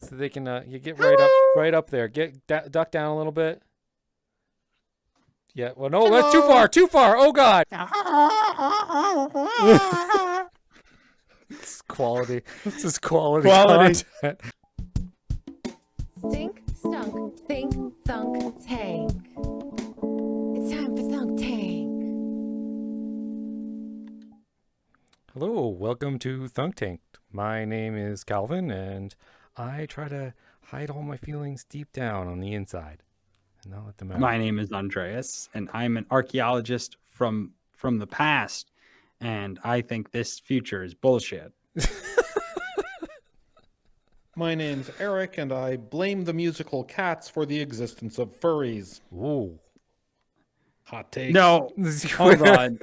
so they can you get right up there. Duck down a little bit. Yeah. Well, no, that's too far. Too far. Oh God. This is quality. This is quality content. Stink, stunk, think, thunk, tank. It's time for Thunk Tank. Hello, welcome to Thunk Tank. My name is Calvin, and I try to hide all my feelings deep down on the inside, and not let them out. My name is Andreas, and I'm an archaeologist from the past, and I think this future is bullshit. My name's Eric, and I blame the musical Cats for the existence of furries. Ooh. Hot takes. No, hold on.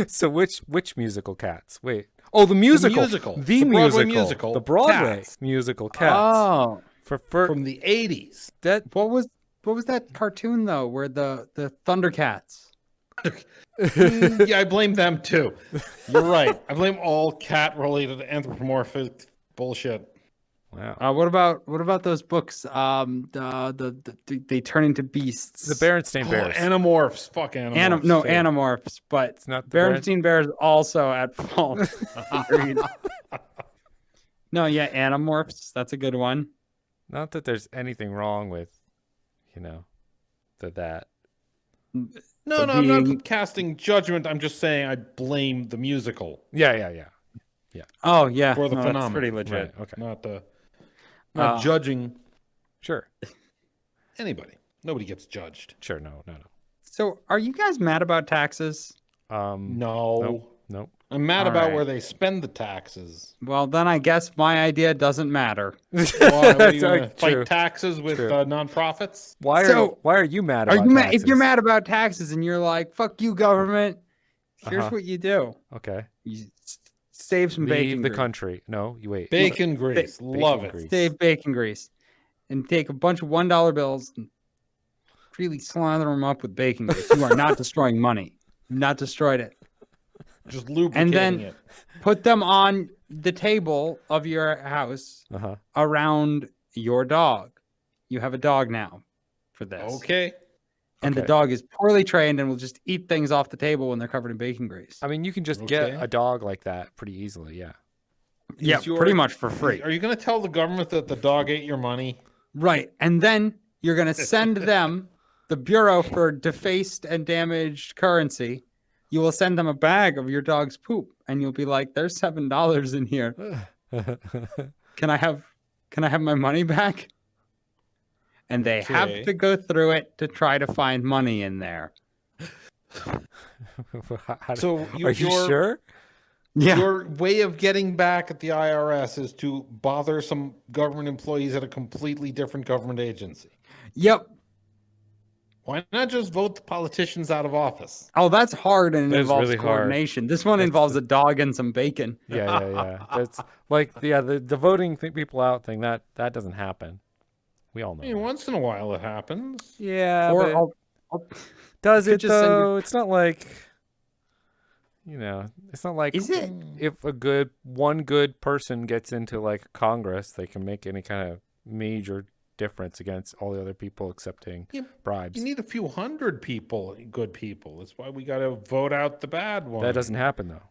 So which musical Cats? Wait. Oh, the musical. The Broadway musical. The Broadway Cats. musical Cats. Oh, from the 80s. what was that cartoon though, where the Thundercats? Yeah, I blame them too. You're right. I blame all cat-related anthropomorphic bullshit. Wow. What about those books? They turn into beasts. The Berenstain Bears. Animorphs. Fuck Animorphs. Animorphs, but It's not the Berenstain Bears also at fault. No, yeah, Animorphs. That's a good one. Not that there's anything wrong with, that. No, I'm not casting judgment. I'm just saying I blame the musical. Yeah. Oh yeah, For the that's phenomenon. pretty legit. Right, okay. Not judging Sure. anybody. Nobody gets judged. Sure. No. So, are you guys mad about taxes? No. Nope. I'm mad All about right. where they spend the taxes. Well, then I guess my idea doesn't matter. Why are you going to True. fight taxes with True. nonprofits? Why are you mad Are about you mad? taxes? If you're mad about taxes and you're like, "Fuck you, government," here's what you do: Okay. you save some Leave bacon the grease. country. No, you wait. Bacon grease. Love bacon it. grease. Save bacon grease, and take a bunch of $1 bills and really slather them up with bacon grease. You are not destroying money. You've not destroyed it. Just lubricating And then it. put them on the table of your house Uh-huh. around your dog. You have a dog now for this. Okay. And the Okay. dog is poorly trained and will just eat things off the table when they're covered in bacon grease. I mean, you can just Okay. get a dog like that pretty easily. Yeah. Yeah, Is your- pretty much for free. Are you going to tell the government that the dog ate your money? Right. And then you're going to send them, the Bureau for Defaced and Damaged Currency, you will send them a bag of your dog's poop. And you'll be like, there's $7 in here. Can I have my money back? And they have Okay. to go through it to try to find money in there. So are you sure? Yeah. Your way of getting back at the IRS is to bother some government employees at a completely different government agency. Yep. Why not just vote the politicians out of office? Oh, that's hard and it That is involves really hard. coordination. This one involves a dog and some bacon. Yeah. That's like the voting people out thing that doesn't happen. We all know. I mean, that. once in a while it happens. Yeah, Or but I'll does could it just send though? It's not like it's not like Is it? if one good person gets into like Congress, they can make any kind of major difference against all the other people accepting bribes. You need a few hundred people, good people. That's why we got to vote out the bad ones. That doesn't happen though.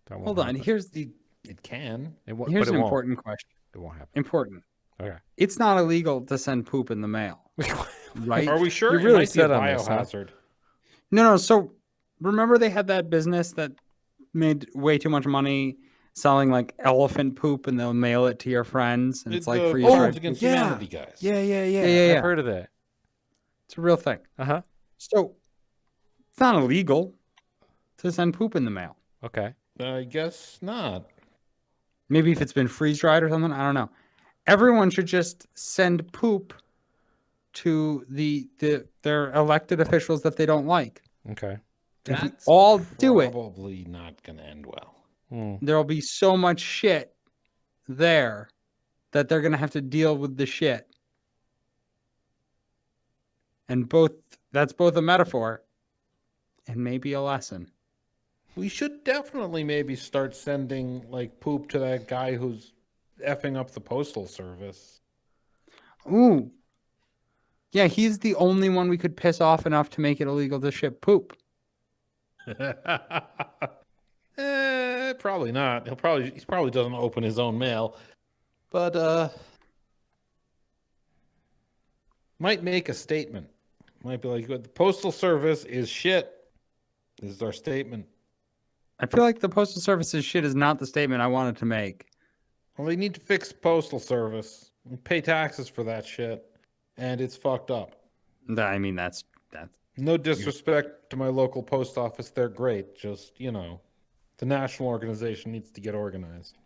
That won't hold on. happen. It can. But Here's it an won't. important question. It won't happen. Important. Okay. It's not illegal to send poop in the mail, right? Are we sure? You It really might be a set on this, huh? biohazard. No. So remember they had that business that made way too much money selling like elephant poop, and they'll mail it to your friends, and it's like the free. Crimes trade. Against yeah. Humanity guys. Yeah. Yeah. I've heard of that. It's a real thing. Uh-huh. So it's not illegal to send poop in the mail. Okay. I guess not. Maybe if it's been freeze dried or something. I don't know. Everyone should just send poop to their elected officials that they don't like. Okay. If we That's all do it, Probably not going to end well. there'll be so much shit there that they're going to have to deal with the shit. And that's both a metaphor and maybe a lesson. We should definitely maybe start sending like poop to that guy who's effing up the postal service. Ooh. Yeah, he's the only one we could piss off enough to make it illegal to ship poop. Probably not. He probably doesn't open his own mail, but might make a statement. Might be like, the postal service is shit. This is our statement. I feel like the postal service's shit is not the statement I wanted to make. Well, they need to fix postal service and pay taxes for that shit, and it's fucked up. I mean, that's No disrespect to my local post office. They're great. Just, the national organization needs to get organized.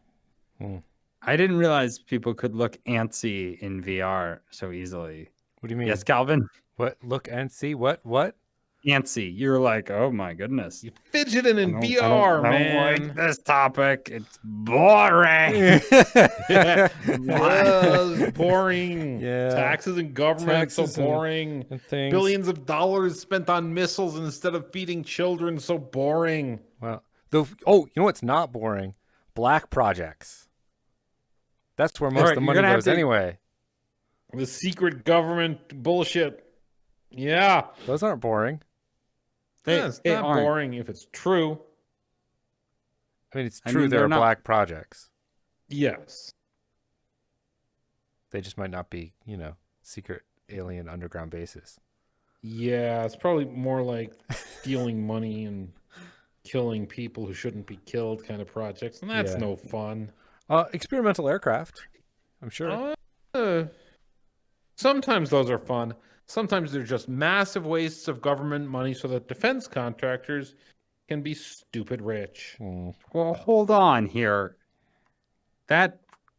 I didn't realize people could look antsy in VR so easily. What do you mean? Yes, Calvin? What? Look and see? What? Antsy. You're like, oh my goodness. You fidgeting in I VR, don't man. like this topic. It's boring. Boring. Yeah. Taxes and government, Taxes so boring. and things. Billions of dollars spent on missiles instead of feeding children, so boring. Well, you know what's not boring? Black projects. That's where most Alright, of the you're money gonna have goes to- anyway. The secret government bullshit. Yeah. Those aren't boring. It's they not aren't. boring if it's true. I mean, it's I true mean, there they're are not- black projects. Yes. They just might not be, secret alien underground bases. Yeah, it's probably more like stealing money and killing people who shouldn't be killed kind of projects, and that's Yeah. no fun. Experimental aircraft, I'm sure. Sometimes those are fun. Sometimes they're just massive wastes of government money so that defense contractors can be stupid rich. Well, hold on here.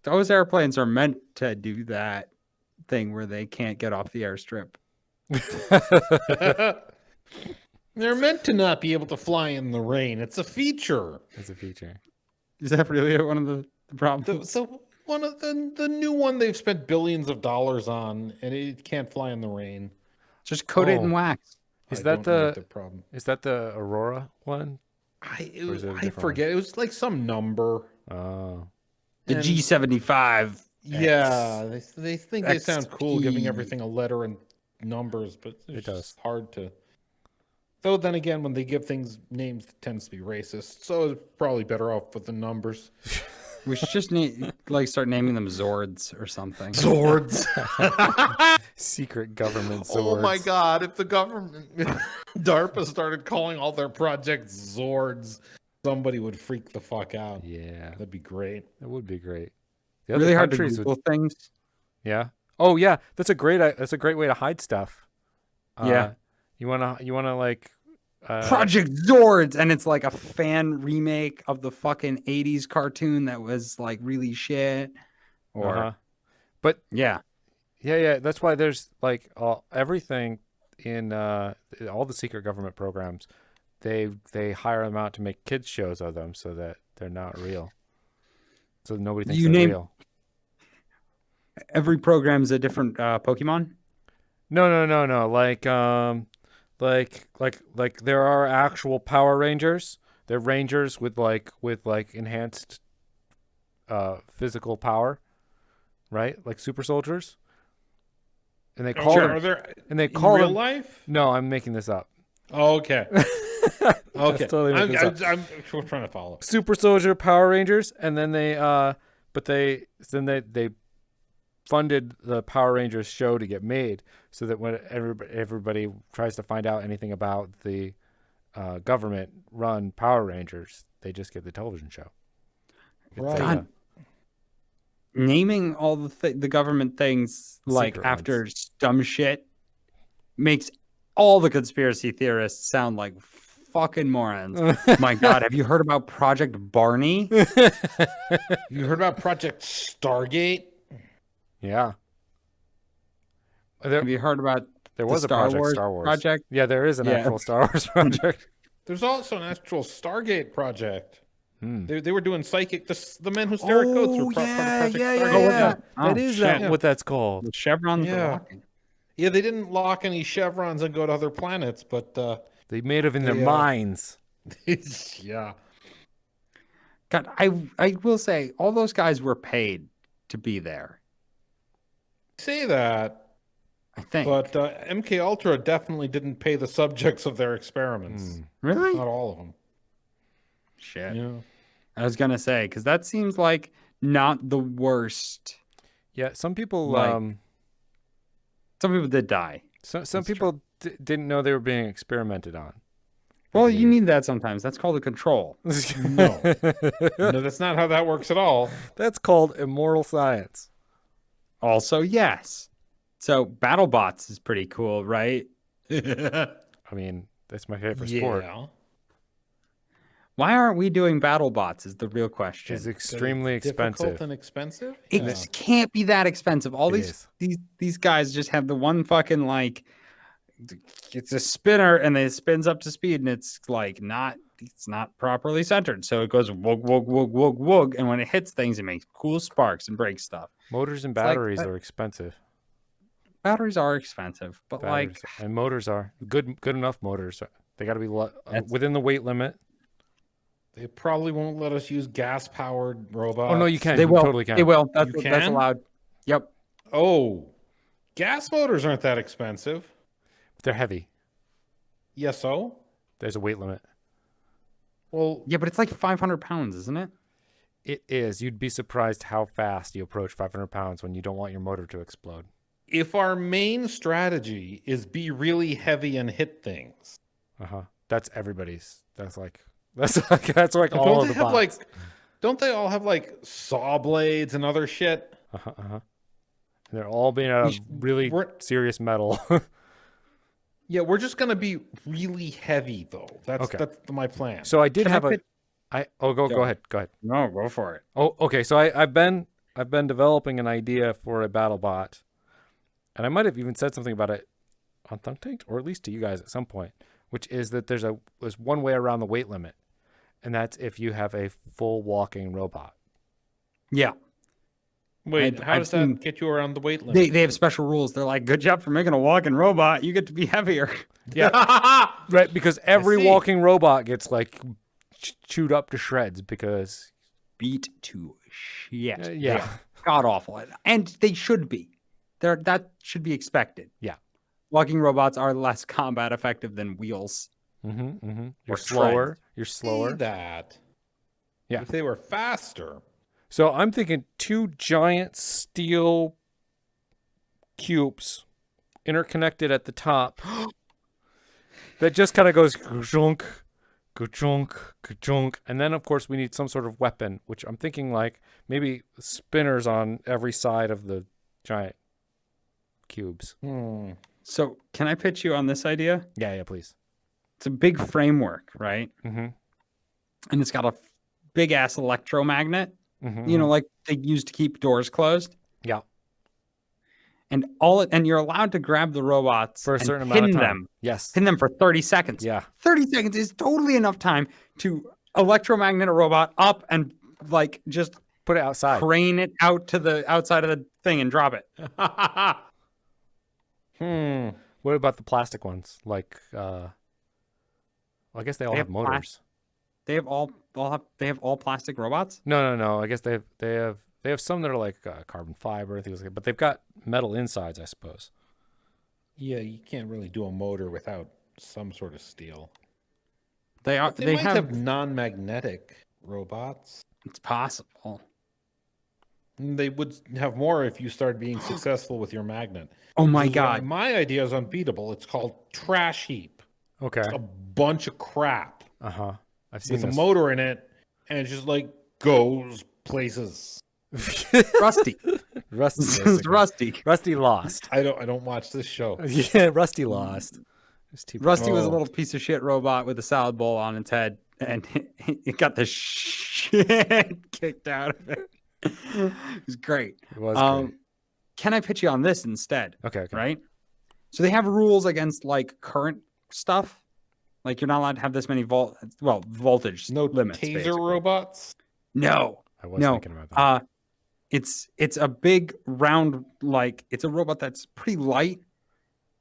Those airplanes are meant to do that thing where they can't get off the airstrip. They're meant to not be able to fly in the rain. It's a feature. As a feature. Is that really one of the problems? So one of the new one they've spent billions of dollars on, and it can't fly in the rain. Just coat it in wax. Is I that don't know what the problem? Is that the Aurora one? I Or is it a different forget. It was like some number. Oh. The And- G75. Yeah, they think they sound cool giving XP. everything a letter and numbers, but it's It does. just hard to. Though then again, when they give things names, it tends to be racist. So it's probably better off with the numbers. We should just start naming them Zords or something. Zords. Secret government Zords. Oh my god! If the government, DARPA started calling all their projects Zords, somebody would freak the fuck out. Yeah, That'd be great. that would be great. The other Really hard to countries Google things. Yeah. Oh yeah, that's a great way to hide stuff. Yeah. You wanna like Project Zords, and it's like a fan remake of the fucking 80s cartoon that was like really shit. Or But yeah. yeah, that's why there's like everything in all the secret government programs. They hire them out to make kids shows of them so that they're not real. So nobody thinks they're real. Every program's a different Pokemon. No. Like there are actual Power Rangers. They're Rangers with enhanced physical power, right? Like super soldiers. And they call them. Are there And they in call real them. life? No, I'm making this up. Oh, okay. Okay. totally making this up. We're trying to follow. Super Soldier Power Rangers, and then they funded the Power Rangers show to get made, so that when everybody tries to find out anything about the government-run Power Rangers, they just get the television show. Right. God. Naming all the government things like Secret after ones. dumb shit makes all the conspiracy theorists sound like fucking morons. My God, have you heard about Project Barney? You heard about Project Stargate? Yeah. Have you heard about There the was a Star project, Wars Star Wars. project? Yeah, there is an Yeah. actual Star Wars project. There's also an actual Stargate project. Hmm. They were doing psychic. The men who stare at goats were part of Project Stargate. Oh, what's that? That Oh, is shit. what that's called. The chevrons Yeah. are walking. Yeah, they didn't lock any chevrons and go to other planets, but They made it in their They, minds. yeah. God, I will say all those guys were paid to be there. Say that, I think. but MK Ultra definitely didn't pay the subjects of their experiments. Really? Not all of them. Shit. Yeah. I was gonna say because that seems like not the worst. Yeah, some people Like, Some people did die. some That's people didn't know they were being experimented on. Well, you need that sometimes. That's called a control. No. No, that's not how that works at all. That's called immoral science. Also, yes. So Battlebots is pretty cool, right? I mean, that's my favorite sport. Yeah. Why aren't we doing Battlebots is the real question. It's extremely Difficult expensive. and expensive? It can't be that expensive. All It these guys just have the one fucking like it's a spinner and it spins up to speed and it's like it's not properly centered. So it goes wug wug wug wug wug and when it hits things it makes cool sparks and breaks stuff. Motors and like batteries that- are expensive. Batteries are expensive, but Batteries and motors are good enough motors. They got to be That's- within the weight limit. They probably won't let us use gas-powered robots. Oh no, you can. they You will. totally can. They will. That's You that's can? allowed. Yep. Oh, gas motors aren't that expensive. They're heavy. Yes, so? There's a weight limit. Well, Yeah, but it's like 500 pounds, isn't it? It is. You'd be surprised how fast you approach 500 pounds when you don't want your motor to explode. if our main strategy is be really heavy and hit things, That's everybody's. That's like all of the bots. don't they all have like saw blades and other shit? They're all being out of really we're- serious metal. Yeah, we're just gonna be really heavy though. That's Okay. that's my plan. So I did Can I have put- go ahead. No, go for it. Oh, okay. So I've been developing an idea for a battle bot, and I might have even said something about it on Thunk Tank, or at least to you guys at some point, which is that there's one way around the weight limit, and that's if you have a full walking robot. Yeah. Wait, how I've does seen- that get you around the weight limit? They have special rules. They're like, good job for making a walking robot. You get to be heavier. Yeah. Right, because every see. walking robot gets like chewed up to shreds because Beat to shit. yeah. God awful. And they should be. That should be expected. Yeah. Walking robots are less combat effective than wheels. You're Or slower. treads. You're See slower. that. Yeah. If they were faster. So I'm thinking 2 giant steel cubes interconnected at the top that just kind of goes ka-chunk, ka-chunk, ka-chunk. And then, of course, we need some sort of weapon, which I'm thinking like maybe spinners on every side of the giant cubes. So can I pitch you on this idea? Yeah, please. It's a big framework, right? Mm-hmm. And it's got a big ass electromagnet, Mm-hmm. you know, like they use to keep doors closed. Yeah. And you're allowed to grab the robots For a and certain amount of pin time. them. Yes. Pin them for 30 seconds. Yeah. 30 seconds is totally enough time to electromagnet a robot up and like just Put it outside. crane it out to the outside of the thing and drop it. What about the plastic ones? Like, well, I guess they all They have have motors. They have all plastic robots? No. I guess they have some that are like carbon fiber and things like that, but they've got metal insides, I suppose. Yeah, you can't really do a motor without some sort of steel. They are They might have non-magnetic robots. it's possible. They would have more if you started being successful with your magnet. Oh my This is why god. My idea is unbeatable. It's called trash heap. Okay. It's a bunch of crap I've seen with a this. motor in it, and it just like goes places. Rusty. Rusty. This is basically. Rusty. Rusty lost. I don't watch this show. Yeah, Rusty lost. Rusty was a Oh. little piece of shit robot with a salad bowl on its head, and it got the shit kicked out of it. It was great. It was great. Can I pitch you on this instead? Okay. Right? So they have rules against like current stuff. Like you're not allowed to have this many voltage No limits. taser basically. robots. No. I was No. thinking about that. It's a big round, like it's a robot that's pretty light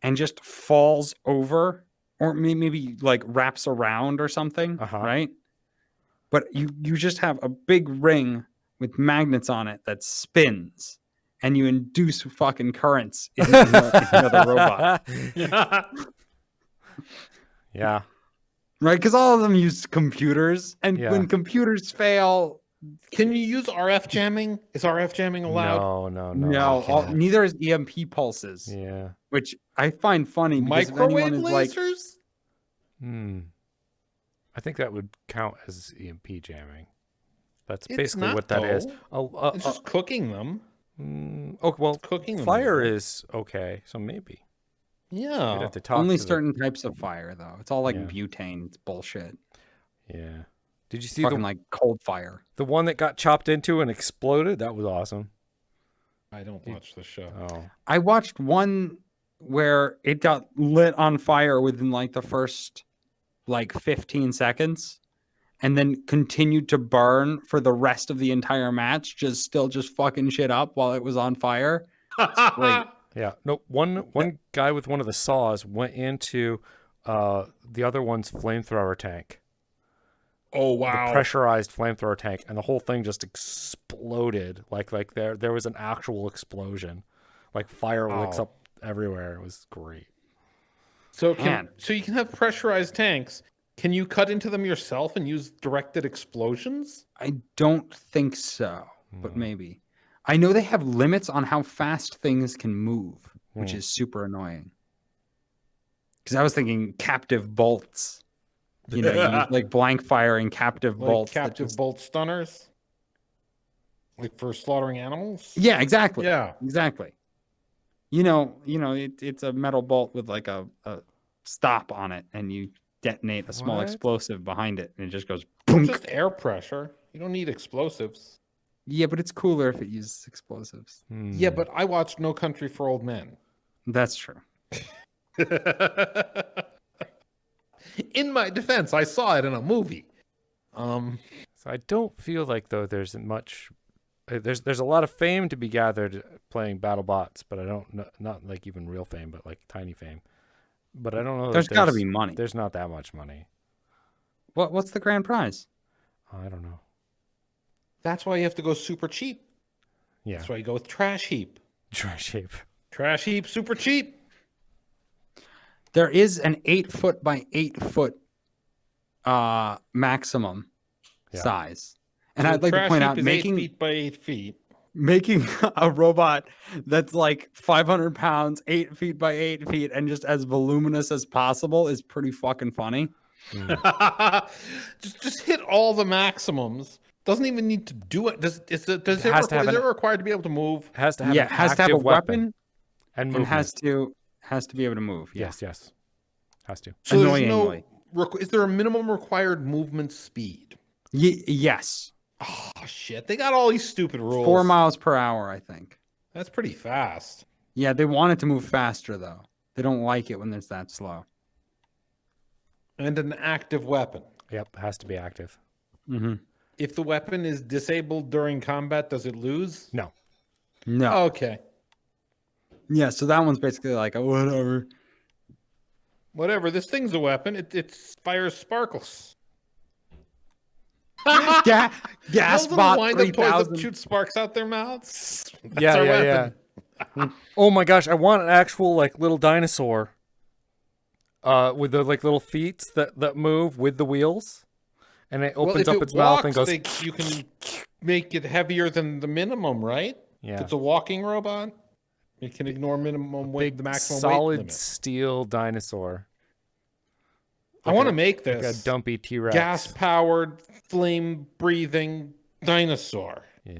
and just falls over or maybe like wraps around or something, right? But you just have a big ring with magnets on it that spins, and you induce fucking currents in another robot. Yeah. Right? Because all of them use computers, and Yeah. when computers fail, Can you use RF jamming? Is RF jamming allowed? neither is EMP pulses, Yeah. which I find funny because if anyone Microwave is like, lasers? I think that would count as EMP jamming. That's It's basically not, what that is. though. It's just cooking them. Oh well, Cooking them. fire there. is okay, so maybe you'd Yeah. have to talk only to the- certain types of fire, though. It's all like Yeah. butane. It's bullshit. Yeah. Did you see Fucking the like cold fire. one that got chopped into and exploded? That was awesome. I don't watch the show. Oh. I watched one where it got lit on fire within like the first like 15 seconds and then continued to burn for the rest of the entire match, just fucking shit up while it was on fire. Great. Yeah. No, one guy with one of the saws went into the other one's flamethrower tank. Oh wow. The pressurized flamethrower tank, and the whole thing just exploded. Like there was an actual explosion. Like fire licks up everywhere. It was great. So Man. so you can have pressurized tanks. Can you cut into them yourself and use directed explosions? I don't think so, but maybe. I know they have limits on how fast things can move, which is super annoying. Because I was thinking captive bolts. You know, you use like blank fire and captive Like bolts. that captive just- bolt stunners? Like for slaughtering animals? Yeah, exactly. Yeah. Exactly. You know, it's a metal bolt with like a stop on it, and you detonate a small What? explosive behind it, and it just goes It's boom. just air pressure. You don't need explosives. Yeah, but it's cooler if it uses explosives. Yeah, but I watched No Country for Old Men. That's true. In my defense, I saw it in a movie. So I don't feel like though there's much. There's a lot of fame to be gathered playing Battlebots, but I don't not like even real fame, but like tiny fame. But I don't know. There's got to be money. There's not that much money. What's the grand prize? I don't know. That's why you have to go super cheap. Yeah. That's why you go with Trash Heap. Try shape. Trash Heap, super cheap. There is an 8 foot by 8 foot maximum Yeah. size, and So I'd like to Trash point Heap out is 8 making feet by 8 feet. making a robot that's like 500 pounds, 8 feet by 8 feet, and just as voluminous as possible is pretty fucking funny. just hit all the maximums. Doesn't even need to do it. Is it required to be able to move? Has to have Yeah, an has to have a active weapon and and movement. has to be able to move. Yeah. Yes. Has to. So there's Annoyingly. is there a minimum required movement speed? Yes. Oh shit! They got all these stupid rules. 4 miles per hour, I think. That's pretty fast. Yeah, they want it to move faster though. They don't like it when it's that slow. And an active weapon. Yep, has to be active. Mm-hmm. If the weapon is disabled during combat, does it lose? No. No. Okay. Yeah, so that one's basically like a whatever. Whatever. This thing's a weapon. It fires sparkles. Gas Those bot little wind-up toys that 3000. shoot sparks out their mouths. That's Yeah. our weapon. Oh my gosh, I want an actual like little dinosaur. With the like little feet that move with the wheels, and it Well, opens if up it its mouth and walks, goes. you can make it heavier than the minimum, right? Yeah. If it's a walking robot, it can ignore minimum weight, Big the maximum weight solid limit. steel dinosaur. I want to make Like a this dumpy T-Rex. gas-powered, flame-breathing dinosaur. Yeah,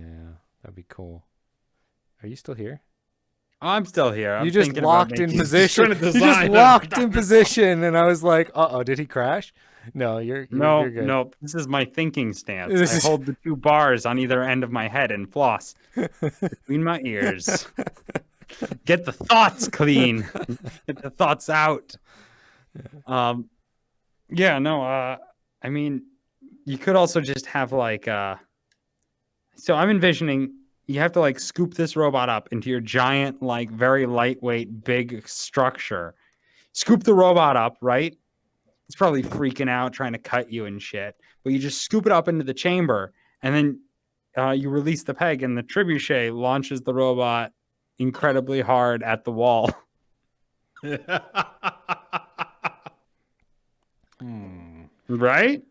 that'd be cool. Are you still here? I'm still here. I'm You just thinking about locked in making- position. trying to You just design locked in position, and I was like, "Uh-oh, did he crash?" No, you're No, good. no. This is my thinking stance. This I is- hold the 2 bars on either end of my head and floss between my ears. Get the thoughts clean. Get the thoughts out. Yeah, no. I mean, you could also just have like. So I'm envisioning you have to like scoop this robot up into your giant, like very lightweight, big structure. Scoop the robot up, right? It's probably freaking out, trying to cut you and shit. But you just scoop it up into the chamber, and then you release the peg, and the trebuchet launches the robot incredibly hard at the wall. Right?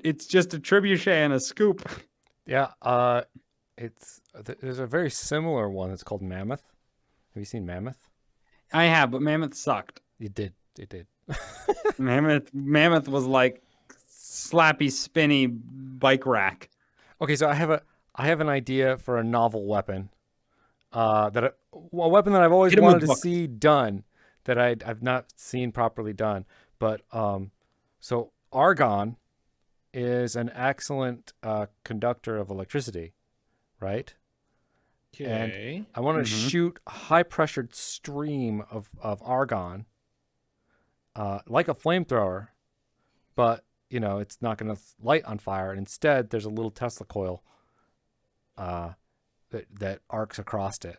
It's just a trebuchet and a scoop. Yeah. There's a very similar one. It's called Mammoth. Have you seen Mammoth? I have, but Mammoth sucked. You did. It did. Mammoth was like slappy, spinny bike rack. Okay, so I have an idea for a novel weapon. A weapon that I've always Hit 'em with wanted to books. see done, that I've not seen properly done. But so argon is an excellent conductor of electricity, right? Okay. I want to shoot a high-pressured stream of argon, like a flamethrower, but it's not going to light on fire. Instead, there's a little Tesla coil that arcs across it.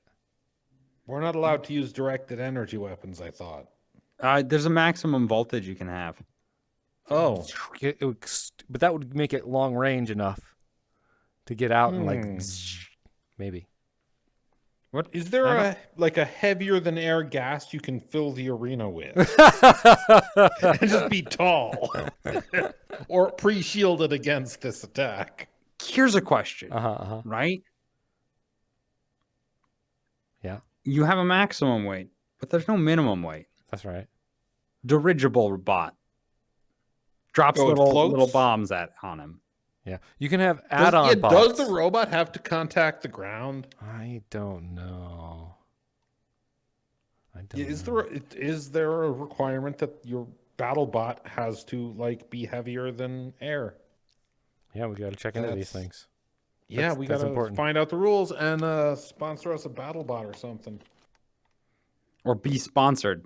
We're not allowed to use directed energy weapons, I thought. There's a maximum voltage you can have. Oh. But that would make it long range enough to get out and maybe. What Is there a heavier than air gas you can fill the arena with? And just be tall. Or pre-shielded against this attack. Here's a question, right? Yeah, You have a maximum weight, but there's no minimum weight. that's right. Dirigible bot drops Oh, it little floats? bombs on him. Yeah, you can have add-on bots. Does the robot have to contact the ground? I don't know. Is there a requirement that your BattleBot has to be heavier than air? Yeah, we got to check into these things. Yeah, That's- we that's gotta important. find out the rules and sponsor us a BattleBot or something. Or be sponsored.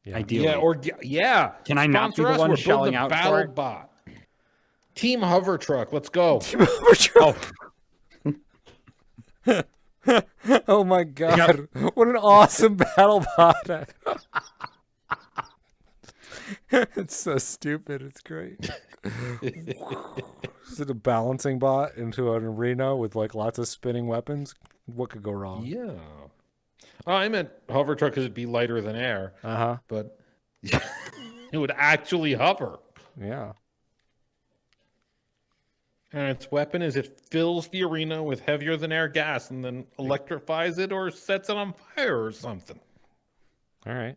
Yeah. Ideally. Yeah. Can I not be Sponsor the us, one we're shelling building a out for it? BattleBot. Team Hover Truck, let's go. Oh my god! What an awesome battle bot! It's so stupid. It's great. Is it a balancing bot into an arena with lots of spinning weapons? What could go wrong? Yeah. Oh, I meant hover truck because it'd be lighter than air, but it would actually hover. Yeah. And its weapon is it fills the arena with heavier than air gas and then electrifies it or sets it on fire or something. All right.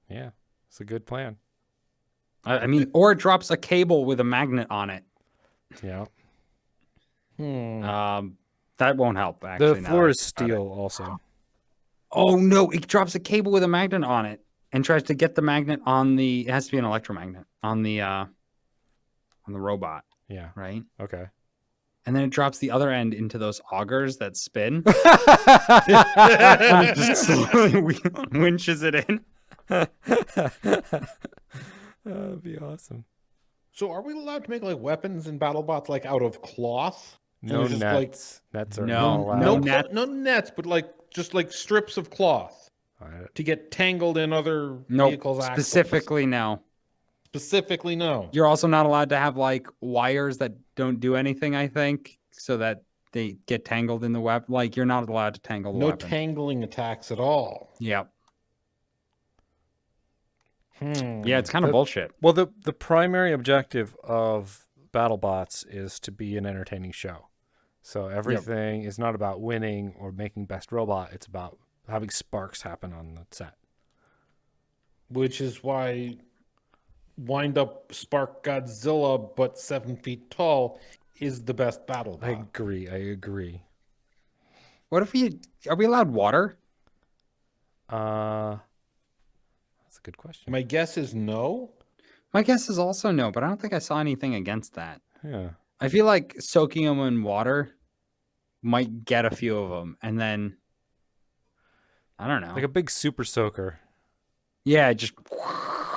Yeah, it's a good plan. I mean, or it drops a cable with a magnet on it. Yeah. That won't help. Actually, The floor is steel, also. Oh no! It drops a cable with a magnet on it and tries to get the magnet on the. It has to be an electromagnet on the robot, Yeah. right? Okay. And then it drops the other end into those augers that spin. And it just slowly winches it in. That'd be awesome. So are we allowed to make weapons and BattleBots out of cloth? No And it's just, nets. Nets are No, not allowed. no No, no nets, but just strips of cloth to get tangled in other No, vehicles' axles. specifically no. Specifically, no. You're also not allowed to have wires that don't do anything. I think so that they get tangled in the web. You're not allowed to tangle the No weapon. tangling attacks at all. Yep. Yeah, it's kind of bullshit. Well, the primary objective of BattleBots is to be an entertaining show. So everything is not about winning or making best robot. It's about having sparks happen on the set. Which is why Wind Up Spark Godzilla, but 7 feet tall, is the best BattleBot. I agree. What if are we allowed water? That's a good question. My guess is no. My guess is also no, but I don't think I saw anything against that. Yeah. I feel like soaking them in water might get a few of them, and then I don't know. Like a big super soaker. Yeah, just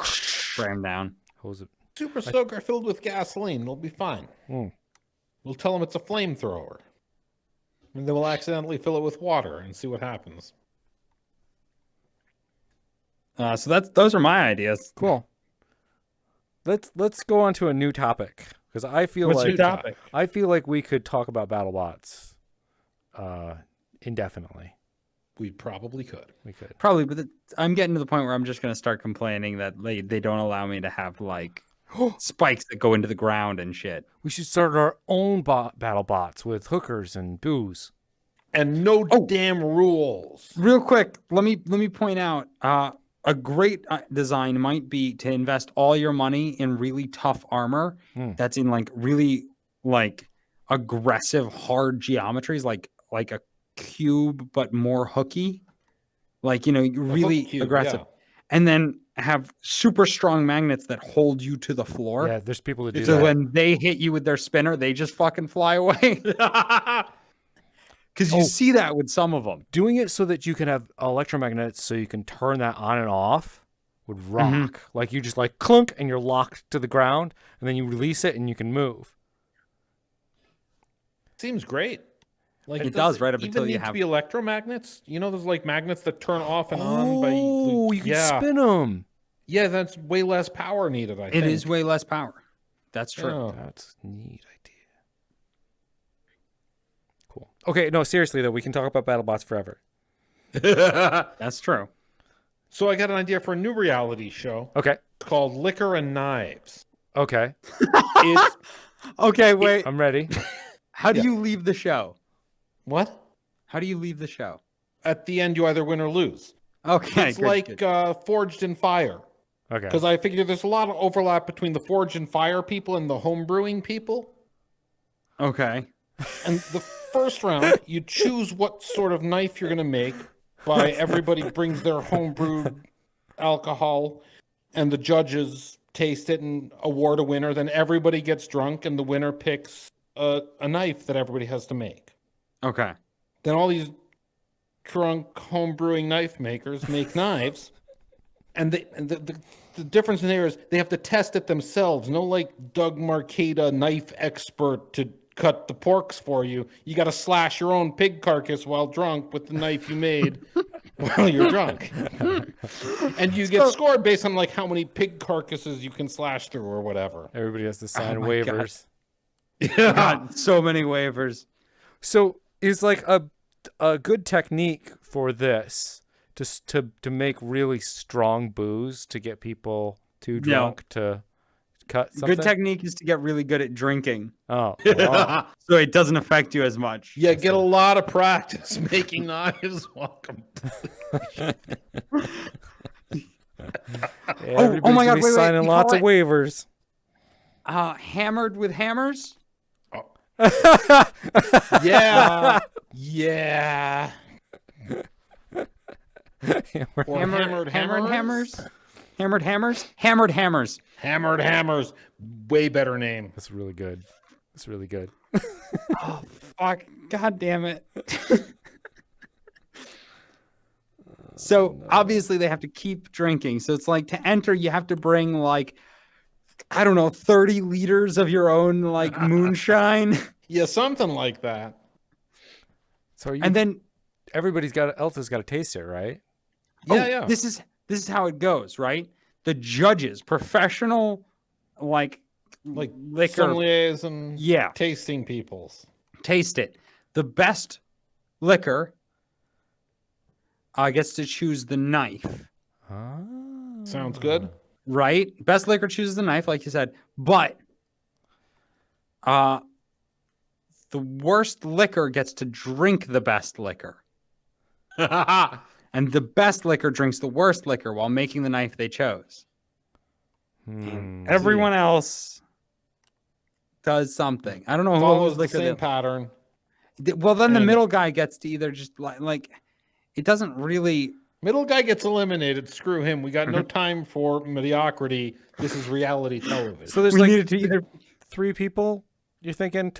spray them down. Hose it. Super Soaker filled with gasoline. It'll be fine. We'll tell them it's a flamethrower. And then we'll accidentally fill it with water and see what happens. So those are my ideas. Cool. Let's go on to a new topic Because I feel What's like your topic? I feel like we could talk about BattleBots indefinitely. We probably could. We could. Probably, but I'm getting to the point where I'm just going to start complaining that they don't allow me to have like spikes that go into the ground and shit. We should start our own BattleBots with hookers and booze. And no damn rules. Real quick, let me point out a great design might be to invest all your money in really tough armor that's in like really like aggressive hard geometries, like a cube but more hooky, like really cube, aggressive, yeah. and then have super strong magnets that hold you to the floor. Yeah, there's people that do So that. when they hit you with their spinner, they just fucking fly away. Because you see that with some of them. Doing it so that you can have electromagnets so you can turn that on and off would rock. Like you just like clunk and you're locked to the ground and then you release it and you can move. Seems great. Like It does, right up even until you need have- to be electromagnets. There's like magnets that turn off and on by. Oh, you can spin them. Yeah, that's way less power needed. I think It is way less power. That's true. Yeah. That's a neat idea. Cool. Okay, no, seriously though, we can talk about BattleBots forever. That's true. So I got an idea for a new reality show. Okay. It's called Liquor and Knives. Okay. It's Okay, wait. I'm ready. How do you leave the show? what? How do you leave the show? At the end, you either win or lose. Okay, It's good, like good. Forged in Fire. Okay. Because I figure there's a lot of overlap between the Forged in Fire people and the home brewing people. Okay. And the first round, you choose what sort of knife you're going to make by everybody brings their homebrewed alcohol and the judges taste it and award a winner. Then everybody gets drunk and the winner picks a knife that everybody has to make. Okay. Then all these drunk homebrewing knife makers make knives. And the difference in there is they have to test it themselves. No like Doug Marqueta knife expert to cut the porks for you. You got to slash your own pig carcass while drunk with the knife you made while you're drunk. And you get scored based on like how many pig carcasses you can slash through or whatever. Everybody has to sign my God. waivers. God, so many waivers. So is like a good technique for this just to make really strong booze to get people too drunk to cut something? Good technique is to get really good at drinking, Oh, wow. so it doesn't affect you as much. Yeah, get a lot of practice making knives. Welcome. Everybody's my gonna God, be wait, signing you lots call of waivers. Hammered with hammers. Yeah. Yeah. Or Hammered hammers. Hammered hammers. Hammered hammers. Way better name. That's really good. That's really good. Oh fuck! God damn it. So obviously they have to keep drinking. So it's like to enter, you have to bring like, I don't know, 30 liters of your own like moonshine. Yeah, something like that. So And then everybody's else has got to taste it, right? Yeah. This is how it goes, right? The judges, professional like liquor Sommeliers and Yeah. tasting peoples. taste it. The best liquor gets to choose the knife. Sounds good. Right? Best liquor chooses the knife, like you said. But the worst liquor gets to drink the best liquor. And the best liquor drinks the worst liquor while making the knife they chose. And everyone else does something. I don't know who Follows owns the liquor. same pattern. Well, then the And- middle guy gets to either just like it doesn't really. Middle guy gets eliminated. Screw him. We got no time for mediocrity. This is reality television. So there's We like needed to either. 3 people you're thinking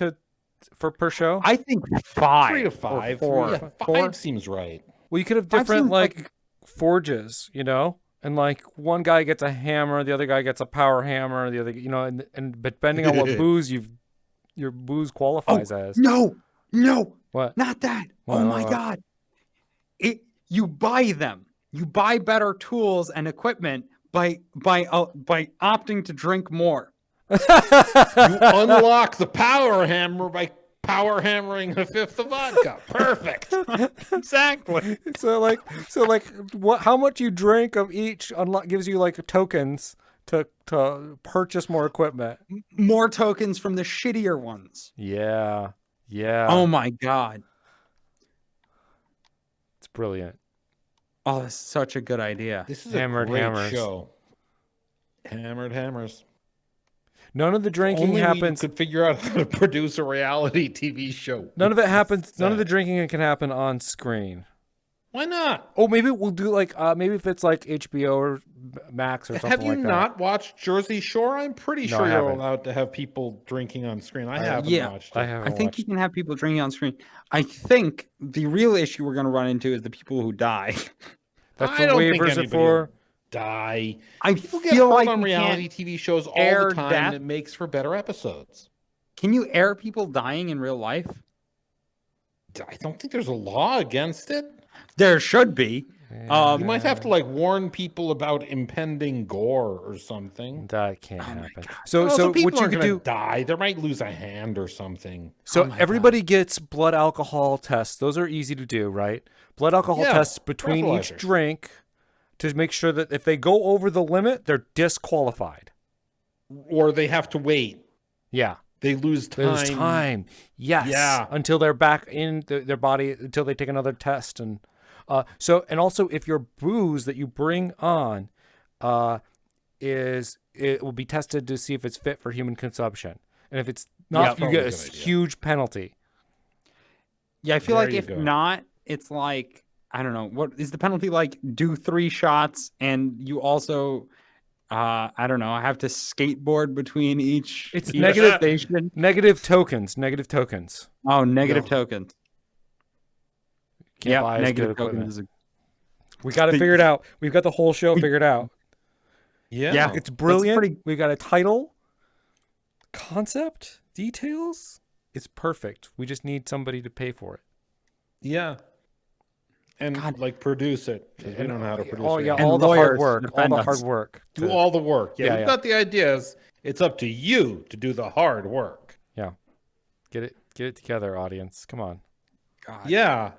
for per show? I think 5. 3 to or 5. 4. Yeah, 5 4? seems right. Well, you could have I've different seen, like forges, and like one guy gets a hammer, the other guy gets a power hammer, the other, and depending on what booze your booze qualifies as. No, What? not that. What, Oh my what? God. You buy them. You buy better tools and equipment by opting to drink more. You unlock the power hammer by power hammering a fifth of vodka. Perfect. Exactly. So what? How much you drink of each unlock gives you like tokens to purchase more equipment. More tokens from the shittier ones. Yeah, yeah. Oh my god. It's brilliant. Oh, this is such a good idea. This is Hammered a great hammers. show. Hammered hammers. None of the drinking Only happens. we could figure out how to produce a reality TV show. None of it happens. None of the drinking can happen on screen. Why not? Oh, maybe we'll do like maybe if it's like HBO or Max or something Have you like that. not watched Jersey Shore? I'm pretty No, sure I you're haven't. allowed to have people drinking on screen. I haven't yeah, watched it. I haven't. I think you can have people drinking on screen. I think the real issue we're going to run into is the people who die. That's I what don't think waivers are anybody for. will die. I People get feel hurt like on we reality can't- TV shows all air the time, death. and it makes for better episodes. Can you air people dying in real life? I don't think there's a law against it. There should be. You might have to like warn people about impending gore or something. That can't Oh my happen. God. So Also, people what you aren't could gonna do. die. They might lose a hand or something. So Oh my everybody gets blood alcohol tests. Those are easy to do, right? Blood alcohol Yeah, tests between each breathalyzers. drink to make sure that if they go over the limit, they're disqualified. Or they have to wait. Yeah. They lose time. There's time. Yes. Yeah. Until they're back in their body, until they take another test. And and also if your booze that you bring on it will be tested to see if it's fit for human consumption. And if it's not, Yeah, you get probably a a good idea. huge penalty. Yeah, I feel There like you if go. not, it's like, I don't know, what is the penalty like? Do 3 shots and you also, I don't know, have to skateboard between each. It's each negative- station. Negative tokens. Oh, negative No. tokens. Can't Yeah, buy as good negative equipment. tokens. We got it Big- figured out. We've got the whole show figured out. Yeah. It's brilliant. pretty- We've got a title, concept, details. It's perfect. We just need somebody to pay for it. Yeah. And God. like produce it. 'Cause we don't know how to produce Oh it. yeah, And all the hard lawyers work. All defend the us. hard work. Do all the work. Yeah, Yeah, we've yeah. got the ideas. It's up to you to do the hard work. Get it together, audience. Come on. God. Yeah.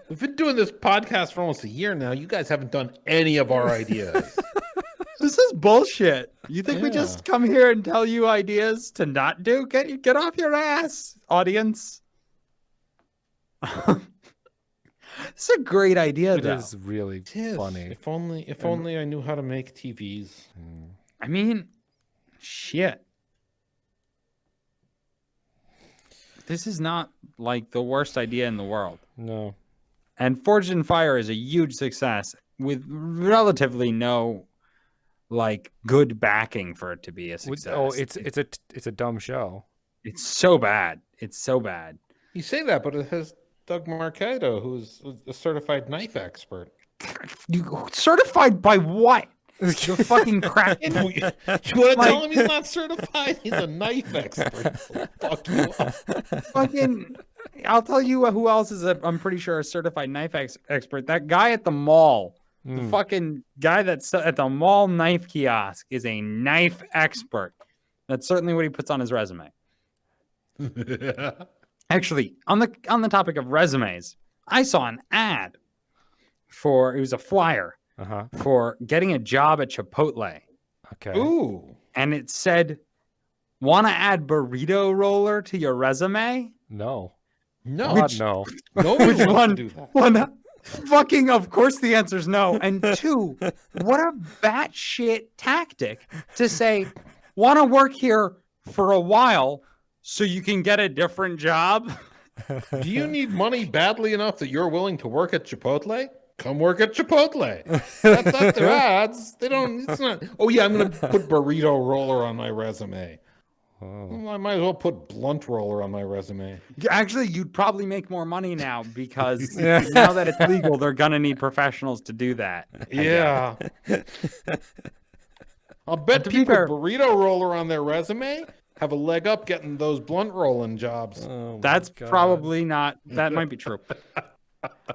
We've been doing this podcast for almost a year now. You guys haven't done any of our ideas. This is bullshit. You think we Yeah. just come here and tell you ideas to not do? Get off your ass, audience. It's a great idea, It though. is really It is. funny. If only I knew how to make TVs. I mean, shit. This is not like the worst idea in the world. No. And Forged in Fire is a huge success with relatively no like good backing for it to be a success. Oh, it's a dumb show. It's so bad. It's so bad. You say that, but it has Doug Marcato, who's a certified knife expert. You certified by what? You're fucking cracking. You want to tell him he's not certified? He's a knife expert. Fuck you up. Fucking, I'll tell you who else is I'm pretty sure a certified knife expert. That guy at the mall, the fucking guy that's at the mall knife kiosk is a knife expert. That's certainly what he puts on his resume. Actually, on the topic of resumes, I saw an ad it was a flyer Uh-huh. for getting a job at Chipotle. Okay. Ooh. And it said, want to add burrito roller to your resume? No. No. God, no. Nobody Which wants one? to do that. One, fucking, of course the answer is no. And 2, what a batshit tactic to say, want to work here for a while so you can get a different job? Do you need money badly enough that you're willing to work at Chipotle? Come work at Chipotle. That's not their ads. They don't. It's not. Oh yeah, I'm gonna put burrito roller on my resume. Oh. Well, I might as well put blunt roller on my resume. Actually, you'd probably make more money now because now that it's legal, they're going to need professionals to do that. Yeah. I'll bet to be people fair- burrito roller on their resume have a leg up getting those blunt rolling jobs. Oh my That's God. probably not, that might be true.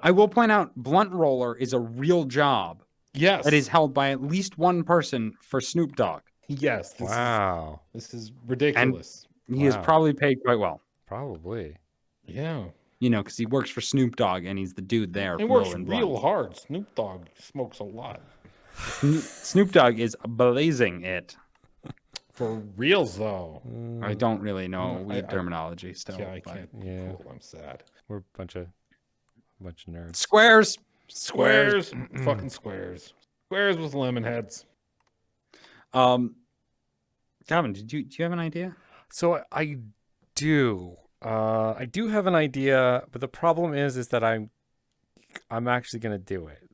I will point out blunt roller is a real job Yes. that is held by at least one person for Snoop Dogg. Yes. Wow. This is ridiculous. He is Wow. probably paid quite well. Probably. Yeah. You know, because he works for Snoop Dogg and he's the dude there. He works rolling real blunts. hard. Snoop Dogg smokes a lot. Snoop Dogg is blazing it. For reals, though. I don't really know I- weed terminology still. Yeah, I but- can't. Yeah. Cool, I'm sad. We're a bunch of nerds. Squares. Squares. Fucking squares. Squares with lemon heads. Calvin, do you have an idea? So I do. I do have an idea, but the problem is that I'm actually gonna do it,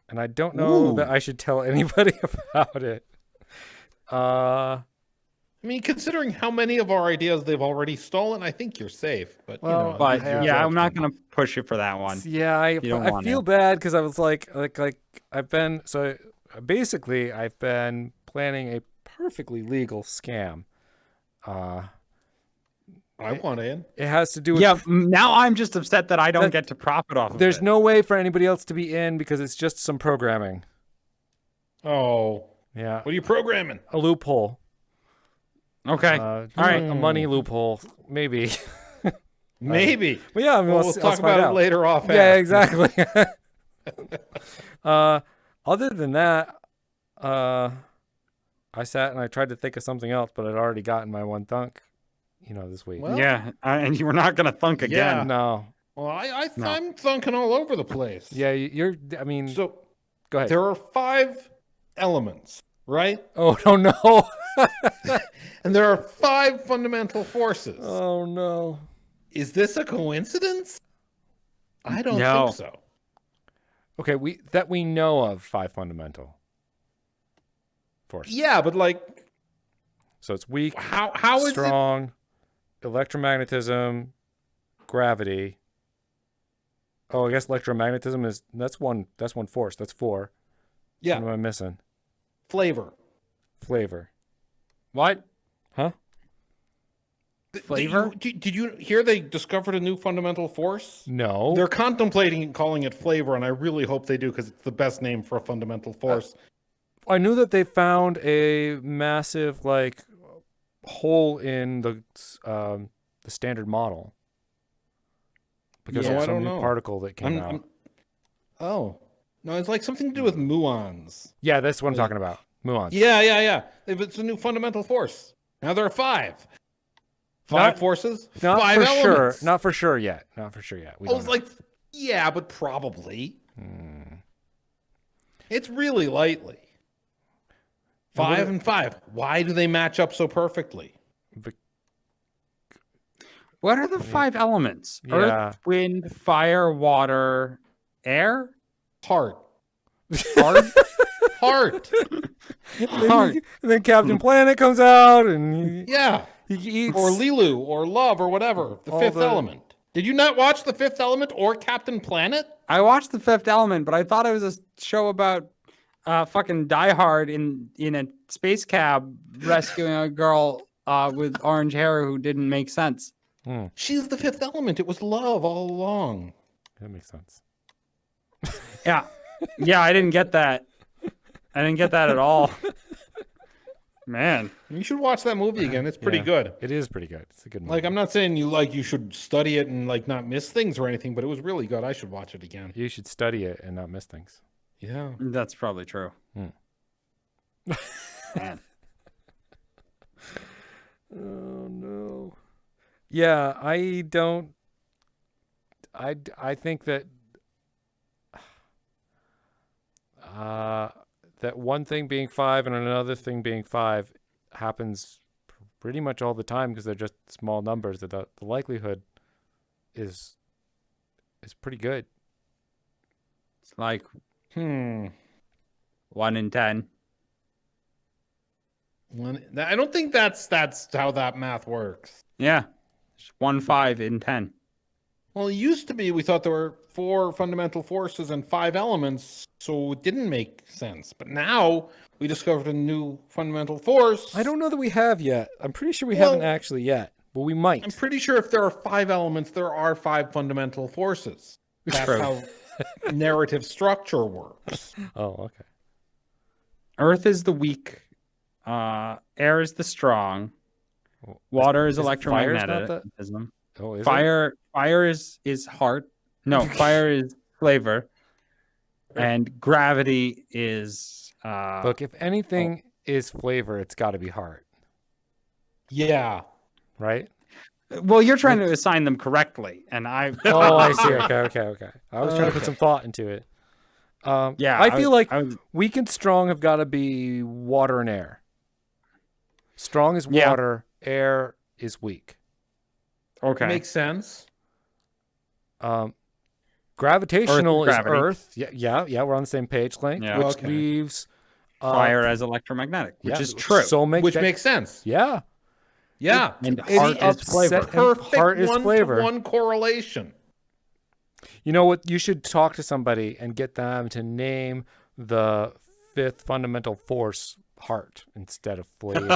and I don't know that I should tell anybody about it. I mean, considering how many of our ideas they've already stolen, I think you're safe. But Well, you know, But it's your yeah, I'm not judgment. gonna push you for that one. Yeah, I don't want feel it. bad because I was like I've been basically I've been planning a perfectly legal scam. I want in. It has to do with Yeah, now I'm just upset that I don't That- get to profit off of There's it. no way for anybody else to be in because it's just some programming. Oh, Yeah, what are you programming? a loophole. Okay. All right. a money loophole, maybe. Maybe. But yeah, I mean, Well, let's we'll talk find about it out. later off. Yeah, air. exactly. Other than that, I sat and I tried to think of something else, but I'd already gotten my one thunk, this week. Well, Yeah, and you were not gonna thunk again. Yeah. No. Well, No. I'm thunking all over the place. Yeah, you're. I mean, So go ahead. there are 5 elements, right? Oh no! And there are 5 fundamental forces. Oh no! Is this a coincidence? I don't No. think so. Okay, we know of 5 fundamental forces. Yeah, but like, So it's weak, how is it? strong, electromagnetism, gravity. Oh, I guess electromagnetism that's one force. That's 4. Yeah, What am I missing? flavor. Flavor. What? Huh? Flavor? Did you hear they discovered a new fundamental force? No. They're contemplating calling it flavor, and I really hope they do because it's the best name for a fundamental force. I knew that they found a massive hole in the standard model because Yeah, of I some don't new know. particle that came out. Oh no, it's like something to do with muons. Yeah, that's what I'm talking about. Muons. Yeah. It's a new fundamental force. Now there are 5. 5 Not- forces. Not 5 for elements. sure. Not for sure yet. We I don't was know. like, yeah, but probably. Hmm. It's really lightly. 5 and 5. Why do they match up so perfectly? What are the 5 elements? Yeah. Earth, wind, fire, water, air? Heart. Heart? Heart. Heart. And then Captain Planet comes out and Yeah. he eats. Or Lilu or love or whatever. The All 5th the- element. Did you not watch The 5th Element or Captain Planet? I watched The Fifth Element, but I thought it was a show about fucking Die Hard in a space cab rescuing a girl with orange hair who didn't make sense. She's the 5th element. It was love all along. That makes sense. Yeah. Yeah, I didn't get that. I didn't get that at all. Man. You should watch that movie again. It's pretty Yeah. good. It is pretty good. It's a good movie. Like, I'm not saying you should study it and not miss things or anything, but it was really good. I should watch it again. You should study it and not miss things. Yeah. That's probably true. Hmm. Man. Oh no. Yeah, I don't. I think that that one thing being 5 and another thing being 5 happens pretty much all the time because they're just small numbers. That the likelihood is pretty good. It's like 1 in 10. I don't think that's how that math works. Yeah. It's 1 in 10. Well, it used to be we thought there were 4 fundamental forces and 5 elements, so it didn't make sense. But now we discovered a new fundamental force. I don't know that we have yet. I'm pretty sure we Well- haven't actually yet, but we might. I'm pretty sure if there are 5 elements, there are 5 fundamental forces. That's True. how narrative structure works. Oh, okay. Earth is the weak Air is the strong. Well, Water is fire's not electromagnetism. Oh, is it? Fire is heart. No, fire is flavor. And gravity is Look, if anything is flavor, it's got to be heart, Yeah. right? well, you're trying to assign them correctly, and I Oh, I see. Okay. I was trying to put some thought into it. yeah, I feel like I was, weak and strong have got to be water and air. Strong is Yeah. water, air is weak. okay. Makes sense. Gravitational is gravity. Earth. Yeah, we're on the same page, Link. Yeah. Which Okay. leaves Fire as electromagnetic, which yeah, is true. So Which makes sense. yeah. Yeah. and It's heart is upset- flavor. Perfect heart is flavor. one-to-one correlation. You know what? You should talk to somebody and get them to name the fifth fundamental force heart instead of flavor.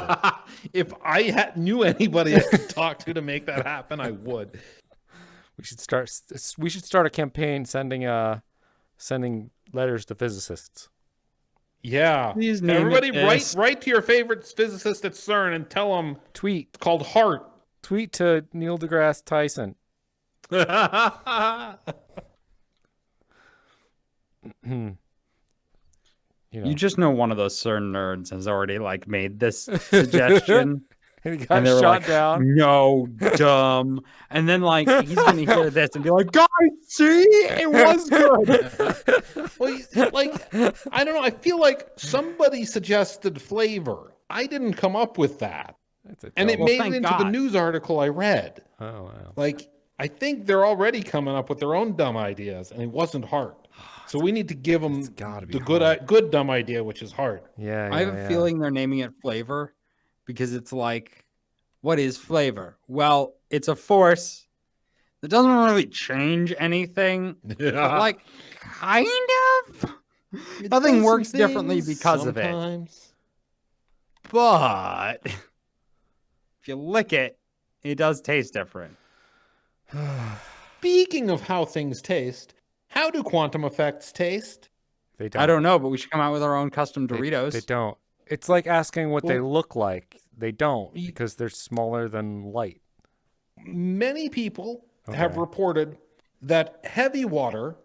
If I knew anybody I could talk to make that happen, I would. We should start a campaign sending letters to physicists. Yeah. Please name Everybody it this. write to your favorite physicist at CERN and tell them Tweet it's called heart. to Neil deGrasse Tyson. You know, You just know one of those CERN nerds has already like made this suggestion. and he got And they were shot like, down. no, dumb. And then like he's gonna hear this and be like, guys, see, it was good. Well, like, I don't know. I feel like somebody suggested flavor. I didn't come up with that. That's a And it joke. Well, made it thank into the God. news article I read. Oh wow. Like, I think they're already coming up with their own dumb ideas, and it wasn't heart. So we need to give them gotta be the good dumb idea, which is heart. Yeah, I have a feeling they're naming it flavor because it's like, what is flavor? Well, it's a force that doesn't really change anything. But like, kind of. It Nothing does works some differently things because of it. sometimes. But if you lick it, it does taste different. Speaking of how things taste, how do quantum effects taste? They don't. I don't know, but we should come out with our own custom Doritos. They don't. It's like asking what they Well- look like. They don't Ye- because they're smaller than light. Many people have Okay. reported that heavy water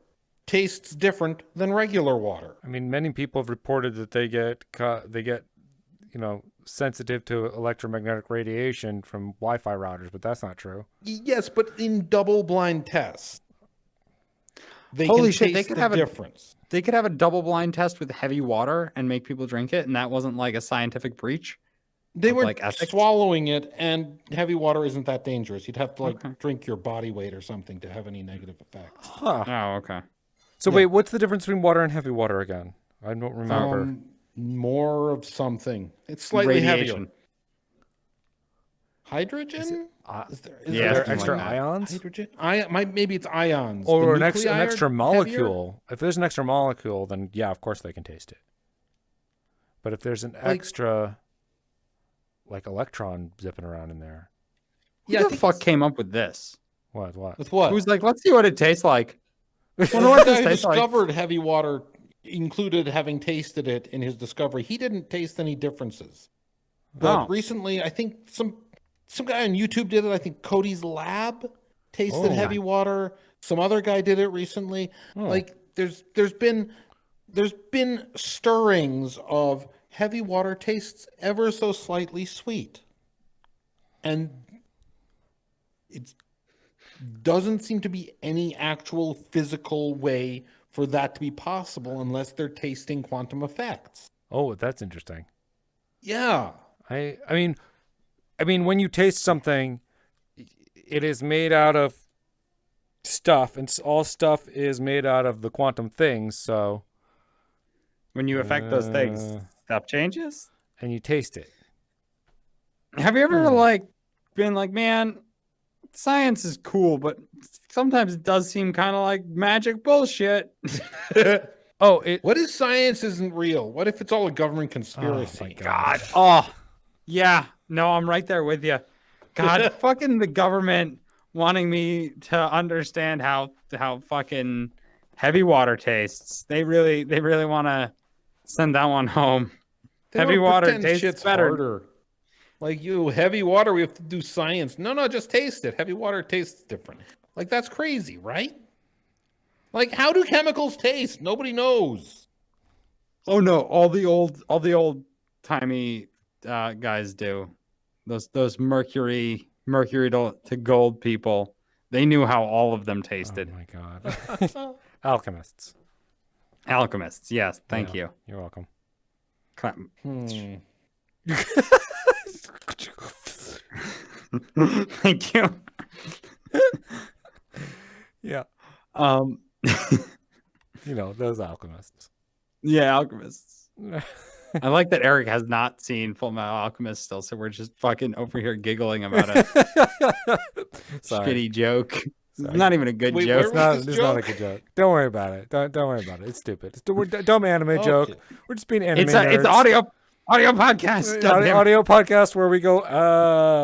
tastes different than regular water. I mean, many people have reported that they get sensitive to electromagnetic radiation from Wi-Fi routers, but that's not true. Yes, but in double-blind tests, they Holy can shit, they taste could the have a- difference. They could have a double blind test with heavy water and make people drink it, and that wasn't like a scientific breach. They of, were like, ethics? swallowing it, and heavy water isn't that dangerous. You'd have to Okay. drink your body weight or something to have any negative effects. Huh. Oh, okay. So Yeah. wait, what's the difference between water and heavy water again? I don't remember. More of something. It's slightly Radiation. heavier. Hydrogen? Is Is there Yeah, Are there something extra like that. ions? hydrogen? Maybe it's ions. Or The an extra nuclei are heavier? molecule. If there's an extra molecule, then yeah, of course they can taste it. But if there's an extra, like electron zipping around in there, Who Yeah, I the think fuck it's- came up with this? what? With what? Who's like, let's see what it tastes like. Wonder Well, what the this guy who tastes like. discovered heavy water included having tasted it in his discovery. He didn't taste any differences. But Oh. recently, I think some guy on YouTube did it. I think Cody's Lab tasted Oh. heavy water. Some other guy did it recently. Oh. Like there's been stirrings of heavy water tastes ever so slightly sweet. And it doesn't seem to be any actual physical way for that to be possible unless they're tasting quantum effects. Oh, that's interesting. Yeah. I mean, when you taste something, it is made out of stuff, and all stuff is made out of the quantum things. So, When you affect those things, Uh. stuff changes. and you taste it. Have you ever like been like, man, science is cool, but sometimes it does seem kind of like magic bullshit. Oh, it. What if science isn't real? What if it's all a government conspiracy? Oh my God. Oh, yeah. No, I'm right there with you. God, fucking the government wanting me to understand how fucking heavy water tastes. They really want to send that one home. They Heavy wanna water pretend tastes shit's better. harder. Like you, heavy water, we have to do science. No, just taste it. Heavy water tastes different. Like that's crazy, right? Like how do chemicals taste? Nobody knows. Oh no, all the old timey guys do. Those mercury to gold people. They knew how all of them tasted. Oh my god. Alchemists. Alchemists, yes, thank you. You're welcome. Clap. Hmm. Thank you. Yeah. Um, You know, those alchemists. yeah, alchemists. I like that Eric has not seen Full Metal Alchemist still, so we're just fucking over here giggling about a Sorry. shitty joke. Sorry. It's not even a good Wait, joke. where It's not a good joke. Don't worry about it. Don't worry about it. It's stupid. It's a dumb anime joke. Okay. We're just being anime It's an nerds. audio podcast. goddamn it. Audio podcast where we go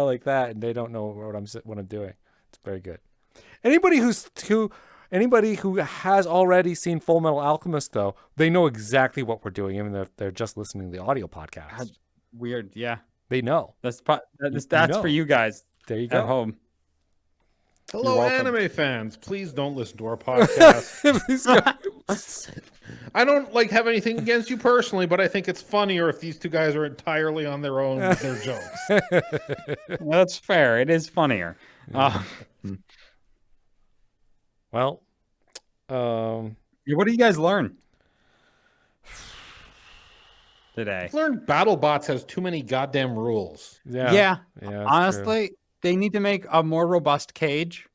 like that, and they don't know what I'm doing. It's very good. Anybody who has already seen Full Metal Alchemist, though, they know exactly what we're doing, even if they're just listening to the audio podcast. Weird, yeah. They know. That's know. for you guys There you at go. home. Hello, welcome. anime fans. Please don't listen to our podcast. Please go. I don't have anything against you personally, but I think it's funnier if these two guys are entirely on their own with their jokes. That's fair. It is funnier. Well, What do you guys learn today? I've learned Battlebots has too many goddamn rules. yeah. That's Honestly, they need to make a more robust cage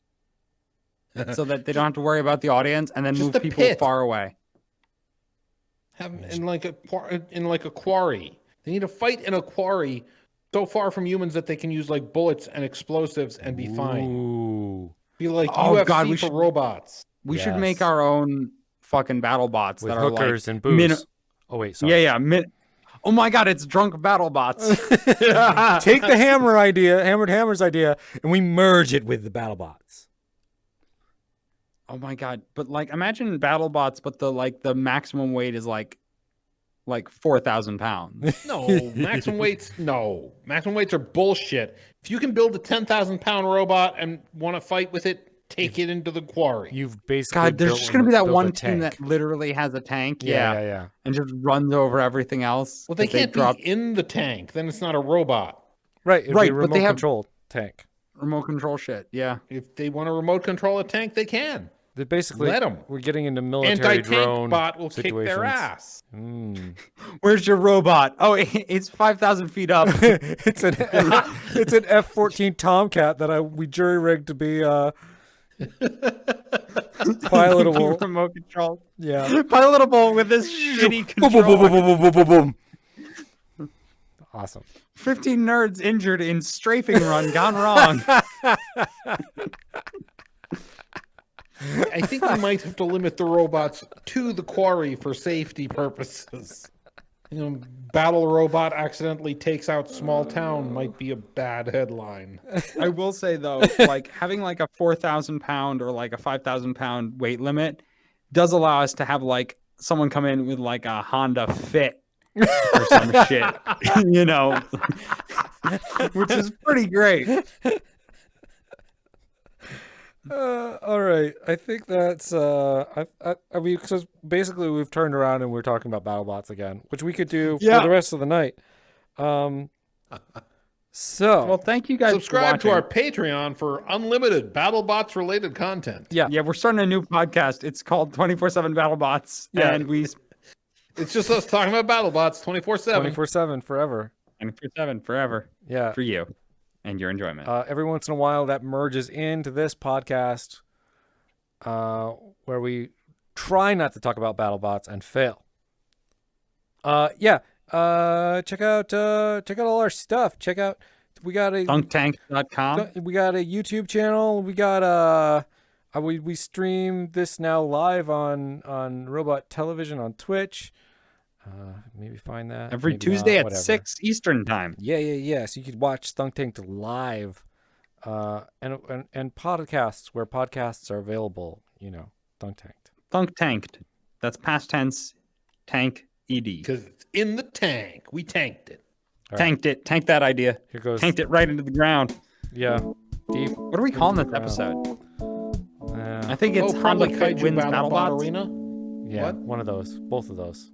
so that they don't have to worry about the audience and then Just move a people pit. far away. Have in like a quarry. They need to fight in a quarry so far from humans that they can use like bullets and explosives and be true. fine. Ooh. Be like Oh, UFC God, we for should- robots. We should Yes. make our own fucking battle bots With that are hookers like and booze. mini- Oh wait, sorry. yeah. Oh my god, it's drunk battle bots. Take the Hammered Hammers idea, and we merge it with the BattleBots. Oh my god, but like imagine battle bots, but the maximum weight is like 4,000 pounds. No, maximum weights. No, maximum weights are bullshit. If you can build a 10,000-pound robot and want to fight with it, take it into the quarry. You've basically God, there's built just gonna be that built one a team tank. that literally has a tank, Yeah. and just runs over everything else. Well, they 'cause can't drop be in the tank. Then it's not a robot. Right, it'd Right, be a but they remote have- control tank. remote control shit. Yeah. If they want to remote control a tank, they can. They basically Let 'em. we're getting into military Anti-tank drone bot will situations. kick their ass. Mm. Where's your robot? Oh, it's 5,000 feet up. it's an F-14 Tomcat that we jury rigged to be pilotable. remote control. Yeah. Pilotable with this shitty Boom, boom, boom, control. boom, boom, boom, boom, boom. Awesome. 15 nerds injured in strafing run gone wrong. I think we might have to limit the robots to the quarry for safety purposes. Battle robot accidentally takes out small town might be a bad headline. I will say though, like having like a 4,000 pound or like a 5,000 pound weight limit does allow us to have like someone come in with like a Honda Fit or some shit, which is pretty great. All right. I think that's I mean, because basically we've turned around and we're talking about BattleBots again, which we could do Yeah. for the rest of the night. So Well, thank you guys. Subscribe for to our watching. Patreon for unlimited BattleBots related content. yeah, Yeah, we're starting a new podcast. It's called 24/7 BattleBots, Yeah. and we It's just us talking about BattleBots 24/7. 24/7 forever. 24/7 forever Yeah. for you and your enjoyment. Every once in a while that merges into this podcast, where we try not to talk about BattleBots and fail. Check out all our stuff. We got a Thunktank.com. we got a YouTube channel. We got we stream this now live on Robot Television on Twitch. Maybe find that Every maybe Tuesday not, at whatever. 6 Eastern time. Yeah. So you could watch Thunk Tanked live, and podcasts where podcasts are available. Thunk Tanked. Thunk Tanked. That's past tense. Tank ED. Because it's in the tank. We tanked it. All right, Tanked it. Tanked that idea. here goes. Tanked it right into the ground. Yeah, deep. What are we calling this ground. episode? I Yeah, think it's Probably Honda Fit Kaiju wins Battlebot BattleBots. Arena. yeah, What? one of those. Both of those.